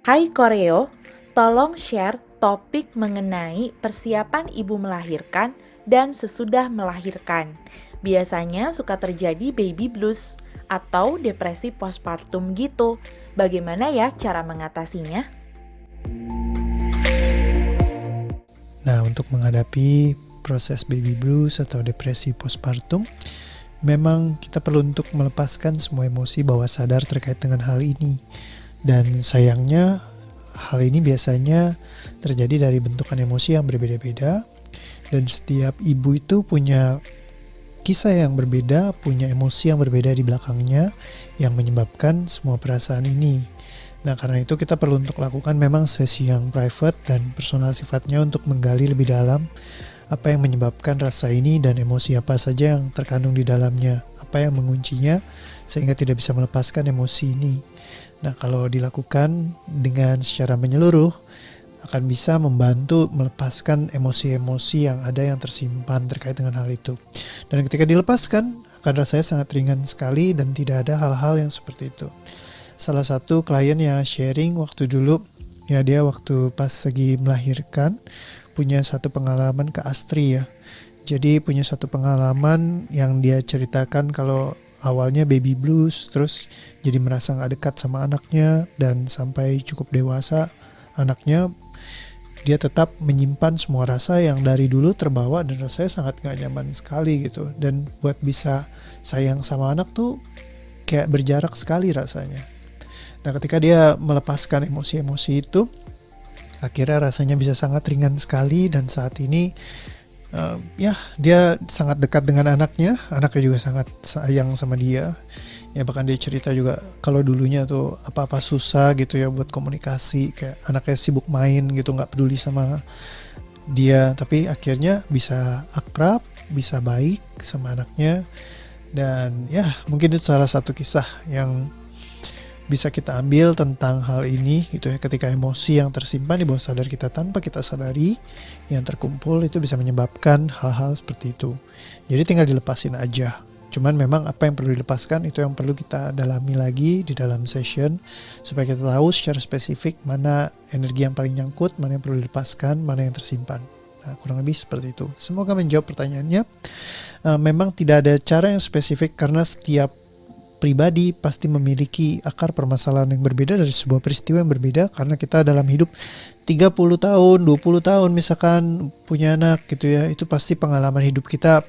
Hai Koreo, tolong share topik mengenai persiapan ibu melahirkan dan sesudah melahirkan. Biasanya suka terjadi baby blues atau depresi postpartum gitu. Bagaimana ya cara mengatasinya? Nah, untuk menghadapi proses baby blues atau depresi postpartum, memang kita perlu untuk melepaskan semua emosi bawah sadar terkait dengan hal ini. Dan sayangnya, hal ini biasanya terjadi dari bentukan emosi yang berbeda-beda. Dan setiap ibu itu punya kisah yang berbeda, punya emosi yang berbeda di belakangnya yang menyebabkan semua perasaan ini. Nah, karena itu kita perlu untuk lakukan memang sesi yang private dan personal sifatnya untuk menggali lebih dalam apa yang menyebabkan rasa ini dan emosi apa saja yang terkandung di dalamnya, apa yang menguncinya sehingga tidak bisa melepaskan emosi ini. Nah, kalau dilakukan dengan secara menyeluruh akan bisa membantu melepaskan emosi-emosi yang ada yang tersimpan terkait dengan hal itu. Dan ketika dilepaskan akan rasanya sangat ringan sekali dan tidak ada hal-hal yang seperti itu. Salah satu klien yang sharing waktu dulu, ya dia waktu pas lagi melahirkan punya satu pengalaman ke Astri ya. Jadi punya satu pengalaman yang dia ceritakan kalau awalnya baby blues, terus jadi merasa gak dekat sama anaknya, dan sampai cukup dewasa anaknya dia tetap menyimpan semua rasa yang dari dulu terbawa dan rasanya sangat gak nyaman sekali gitu. Dan buat bisa sayang sama anak tuh kayak berjarak sekali rasanya. Nah, ketika dia melepaskan emosi-emosi itu, akhirnya rasanya bisa sangat ringan sekali, dan saat ini dia sangat dekat dengan anaknya juga sangat sayang sama dia. Ya bahkan dia cerita juga kalau dulunya tuh apa-apa susah gitu ya buat komunikasi, kayak anaknya sibuk main gitu, nggak peduli sama dia, tapi akhirnya bisa akrab, bisa baik sama anaknya. Dan ya mungkin itu salah satu kisah yang bisa kita ambil tentang hal ini gitu ya, ketika emosi yang tersimpan di bawah sadar kita tanpa kita sadari yang terkumpul itu bisa menyebabkan hal-hal seperti itu. Jadi tinggal dilepasin aja. Cuman memang apa yang perlu dilepaskan itu yang perlu kita dalami lagi di dalam session supaya kita tahu secara spesifik mana energi yang paling nyangkut, mana yang perlu dilepaskan, mana yang tersimpan. Nah, kurang lebih seperti itu. Semoga menjawab pertanyaannya. Memang tidak ada cara yang spesifik karena setiap pribadi pasti memiliki akar permasalahan yang berbeda dari sebuah peristiwa yang berbeda, karena kita dalam hidup 30 tahun, 20 tahun misalkan punya anak gitu ya, itu pasti pengalaman hidup kita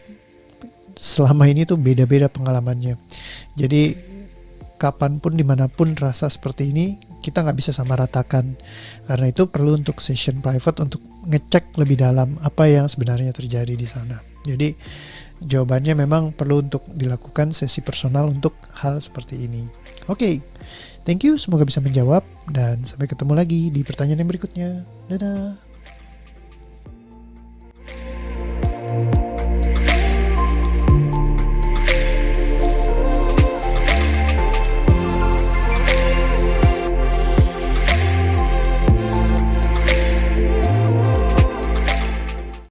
selama ini tuh beda-beda pengalamannya. Jadi kapanpun dimanapun rasa seperti ini kita gak bisa sama ratakan. Karena itu perlu untuk session private untuk ngecek lebih dalam apa yang sebenarnya terjadi di sana. Jadi jawabannya memang perlu untuk dilakukan sesi personal untuk hal seperti ini. Oke, thank you, semoga bisa menjawab dan sampai ketemu lagi di pertanyaan yang berikutnya. Dadah.